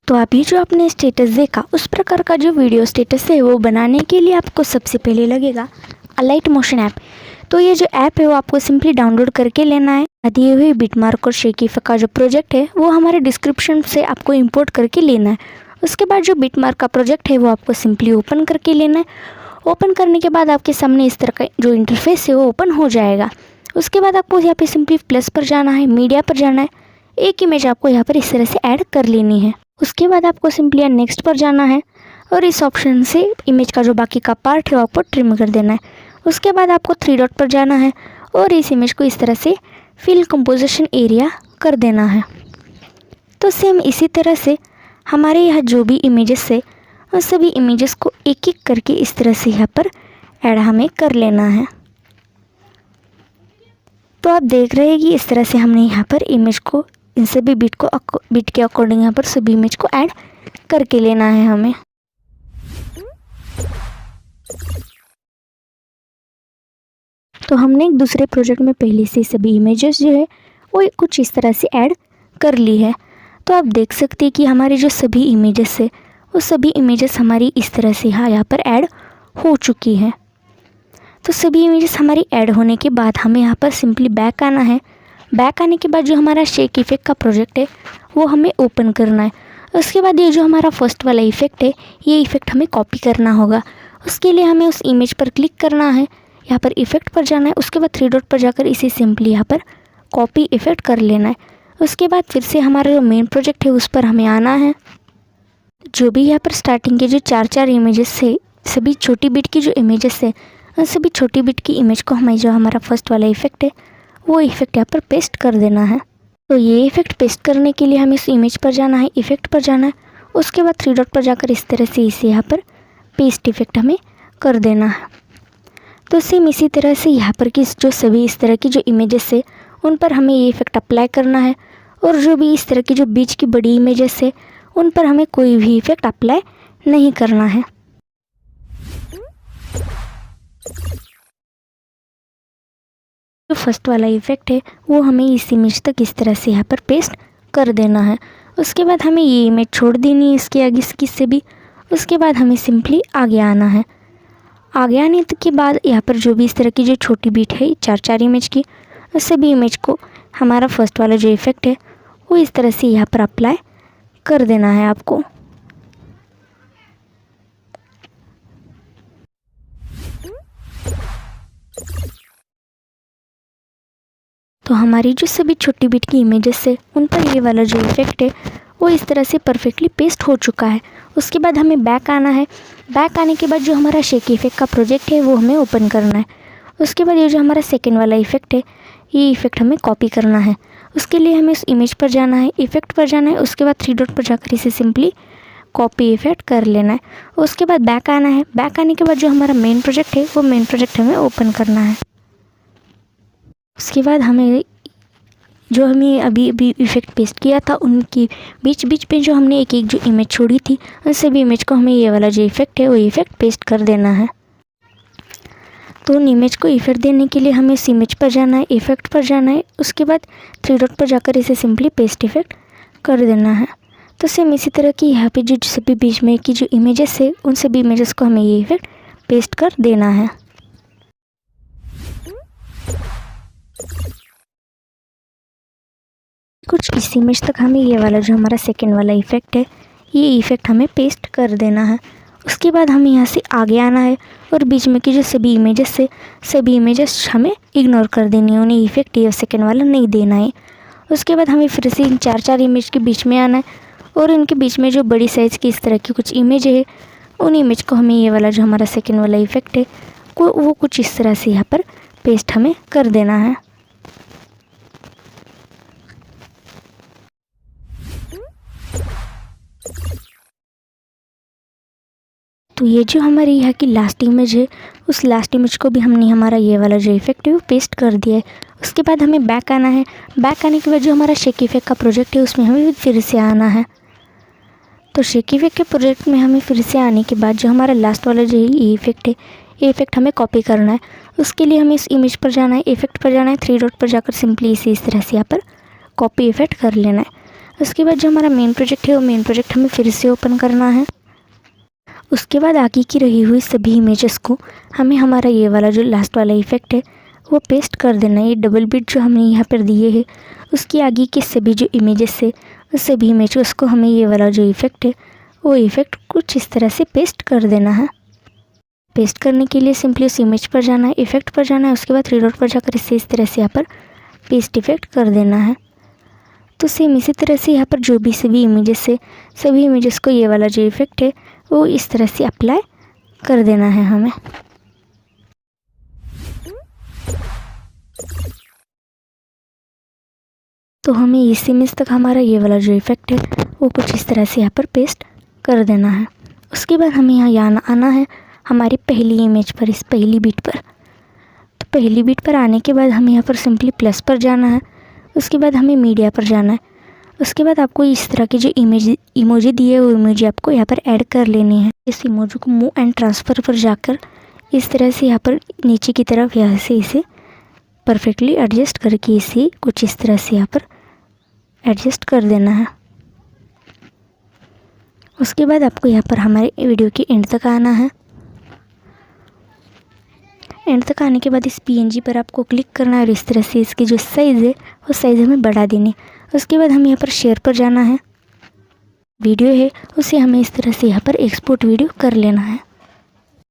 तो अभी जो आपने स्टेटस देखा उस प्रकार का जो वीडियो स्टेटस है वो बनाने के लिए आपको सबसे पहले लगेगा अलाइट मोशन ऐप। तो ये जो ऐप है वो आपको सिंपली डाउनलोड करके लेना है। दिए हुए बिटमार्क और शेकीफे का जो प्रोजेक्ट है वो हमारे डिस्क्रिप्शन से आपको इंपोर्ट करके लेना है। उसके बाद जो बिटमार्क का प्रोजेक्ट है वो आपको सिंपली ओपन करके लेना है। ओपन करने के बाद आपके सामने इस तरह का जो इंटरफेस है वो ओपन हो जाएगा। उसके बाद आपको यहाँ पे सिंपली प्लस पर जाना है, मीडिया पर जाना है। एक इमेज आपको यहाँ पर इस तरह से ऐड कर लेनी है। उसके बाद आपको सिंपली नेक्स्ट पर जाना है और इस ऑप्शन से इमेज का जो बाकी का पार्ट है वो आपको ट्रिम कर देना है। उसके बाद आपको 3 डॉट पर जाना है और इस इमेज को इस तरह से फिल कंपोजिशन एरिया कर देना है। तो सेम इसी तरह से हमारे यहाँ जो भी इमेजेस है उन सभी इमेजेस को एक एक करके इस तरह से यहाँ पर ऐड हमें कर लेना है। तो आप देख रहे हैं कि इस तरह से हमने यहाँ पर इमेज को इन सभी बिट के अकॉर्डिंग यहाँ पर सभी इमेज को ऐड करके लेना है हमें। तो हमने एक दूसरे प्रोजेक्ट में पहले से सभी इमेजेस जो है वो कुछ इस तरह से ऐड कर ली है। तो आप देख सकते हैं कि हमारी जो सभी इमेजेस है वो सभी इमेजेस हमारी इस तरह से यहाँ पर ऐड हो चुकी है। तो सभी इमेजेस हमारी ऐड होने के बाद हमें यहाँ पर सिंपली बैक आना है। बैक आने के बाद जो हमारा शेक इफेक्ट का प्रोजेक्ट है वो हमें ओपन करना है। उसके बाद ये जो हमारा फर्स्ट वाला इफेक्ट है ये इफेक्ट हमें कॉपी करना होगा। उसके लिए हमें उस इमेज पर क्लिक करना है, यहाँ पर इफेक्ट पर जाना है। उसके बाद 3 डॉट पर जाकर इसे सिंपली यहाँ पर कॉपी इफेक्ट कर लेना है। उसके बाद फिर से हमारा जो मेन प्रोजेक्ट है उस पर हमें आना है। जो भी यहाँ पर स्टार्टिंग के जो 4 इमेजेस है, सभी छोटी बिट की जो इमेजेस है उन सभी छोटी बिट की इमेज को हमें जो हमारा फर्स्ट वाला इफेक्ट है वो इफेक्ट यहाँ पर पेस्ट कर देना है। तो ये इफेक्ट पेस्ट करने के लिए हमें इस इमेज पर जाना है, इफेक्ट पर जाना है। उसके बाद 3 डॉट पर जाकर इस तरह से इसे यहाँ पर पेस्ट इफेक्ट हमें कर देना है। तो सेम इसी तरह से यहाँ पर की जो सभी इस तरह की जो इमेजेस है उन पर हमें ये इफेक्ट अप्लाई करना है। और जो भी इस तरह की जो बीच की बड़ी इमेजेस है उन पर हमें कोई भी इफेक्ट अप्लाई नहीं करना है। जो फर्स्ट वाला इफेक्ट है वो हमें इस इमेज तक इस तरह से यहाँ पर पेस्ट कर देना है। उसके बाद हमें ये इमेज छोड़ देनी है इसके आगे इसकी से भी। उसके बाद हमें सिंपली आगे आना है। आगे आने के बाद यहाँ पर जो भी इस तरह की जो छोटी बिट है 4 इमेज की उस सभी इमेज को हमारा फर्स्ट वाला जो इफेक्ट है वो इस तरह से यहाँ पर अप्लाई कर देना है आपको। तो हमारी जो सभी छोटी बिट की इमेजेस है उन पर ये वाला जो इफेक्ट है वो इस तरह से परफेक्टली पेस्ट हो चुका है। उसके बाद हमें बैक आना है। बैक आने के बाद जो हमारा शेक इफेक्ट का प्रोजेक्ट है वो हमें ओपन करना है। उसके बाद ये जो हमारा सेकेंड वाला इफेक्ट है ये इफेक्ट हमें कॉपी करना है। उसके लिए हमें इस इमेज पर जाना है, इफेक्ट पर जाना है। उसके बाद 3 डॉट पर जाकर इसे सिंपली कॉपी इफेक्ट कर लेना है। उसके बाद बैक आना है। बैक आने के बाद जो हमारा मेन प्रोजेक्ट है वो मेन प्रोजेक्ट हमें ओपन करना है। उसके बाद हमें जो हमें अभी इफेक्ट पेस्ट किया था उनकी बीच बीच में जो हमने एक एक जो इमेज छोड़ी थी उन सभी इमेज को हमें ये वाला जो इफेक्ट है वो इफेक्ट पेस्ट कर देना है। तो उन इमेज को इफेक्ट देने के लिए हमें इस इमेज पर जाना है, इफेक्ट पर जाना है। उसके बाद 3 डॉट पर जाकर इसे सिंपली पेस्ट इफेक्ट कर देना है। तो सेम इसी तरह की यहाँ पे जो सभी बीच में की जो इमेजेस है उन सभी इमेजेस को हमें ये इफेक्ट पेस्ट कर देना है। कुछ इस इमेज तक हमें ये वाला जो हमारा सेकेंड वाला इफेक्ट है ये इफेक्ट हमें पेस्ट कर देना है। उसके बाद हमें यहाँ से आगे आना है और बीच में की जो सभी इमेजेस है सभी इमेजेस हमें इग्नोर कर देनी है, उन्हें इफेक्ट ये सेकेंड वाला नहीं देना है। उसके बाद हमें फिर से इन 4 इमेज के बीच में आना है और इनके बीच में जो बड़ी साइज़ की इस तरह की कुछ इमेज है उन इमेज को हमें ये वाला जो हमारा सेकेंड वाला इफेक्ट है वो कुछ इस तरह से यहाँ पर पेस्ट हमें कर देना है। तो ये जो हमारी यहाँ की लास्ट इमेज है उस लास्ट इमेज को भी हमने हमारा ये वाला जो इफेक्ट है वो पेस्ट कर दिया है। उसके बाद हमें बैक आना है। बैक आने के बाद जो हमारा शेक इफेक्ट का प्रोजेक्ट है उसमें हमें फिर से आना है। तो शेक इफेक्ट के प्रोजेक्ट में हमें फिर से आने के बाद जो हमारा लास्ट वाला जो ये इफेक्ट है ये इफेक्ट हमें कॉपी करना है। उसके लिए हमें इस इमेज पर जाना है, इफेक्ट पर जाना है, 3 डॉट पर जाकर सिंपली इसे इस तरह से यहाँ पर कॉपी इफेक्ट कर लेना है। उसके बाद जो हमारा मेन प्रोजेक्ट है वो मेन प्रोजेक्ट हमें फिर से ओपन करना है। उसके बाद आगे की रही हुई सभी इमेजेस को हमें हमारा ये वाला जो लास्ट वाला इफ़ेक्ट है वो पेस्ट कर देना है। ये डबल बिट जो हमने यहाँ पर दिए है उसकी आगे के सभी जो इमेजेस है उस सभी इमेजेस को हमें ये वाला जो इफ़ेक्ट है वो इफ़ेक्ट कुछ इस तरह से पेस्ट कर देना है। पेस्ट करने के लिए सिंपली उस इमेज पर जाना है, इफ़ेक्ट पर जाना है, उसके बाद थ्री डॉट पर जाकर इसे इस तरह से यहाँ पर पेस्ट इफ़ेक्ट कर देना है। तो सेम इसी तरह से यहाँ पर जो भी सभी इमेजेस है सभी इमेजेस को ये वाला जो इफ़ेक्ट है वो इस तरह से अप्लाई कर देना है हमें। तो हमें इस इमेज तक हमारा ये वाला जो इफ़ेक्ट है वो कुछ इस तरह से यहाँ पर पेस्ट कर देना है। उसके बाद हमें यहाँ आना है हमारी पहली इमेज पर, इस पहली बीट पर। तो पहली बीट पर आने के बाद हमें यहाँ पर सिंपली प्लस पर जाना है। उसके बाद हमें मीडिया पर जाना है। उसके बाद आपको इस तरह की जो इमोजी दी है वो इमोजी आपको यहाँ पर ऐड कर लेनी है। इस इमोजी को मूव एंड ट्रांसफ़र पर जाकर इस तरह से यहाँ पर नीचे की तरफ यहाँ से इसे परफेक्टली एडजस्ट करके इसे कुछ इस तरह से यहाँ पर एडजस्ट कर देना है। उसके बाद आपको यहाँ पर हमारे वीडियो के एंड तक आना है। एंड तक आने के बाद इस PNG पर आपको क्लिक करना है और इस तरह से इसकी जो साइज़ है वो साइज़ हमें बढ़ा देनी। उसके बाद हम यहाँ पर शेयर पर जाना है। वीडियो है उसे हमें इस तरह से यहाँ पर एक्सपोर्ट वीडियो कर लेना है।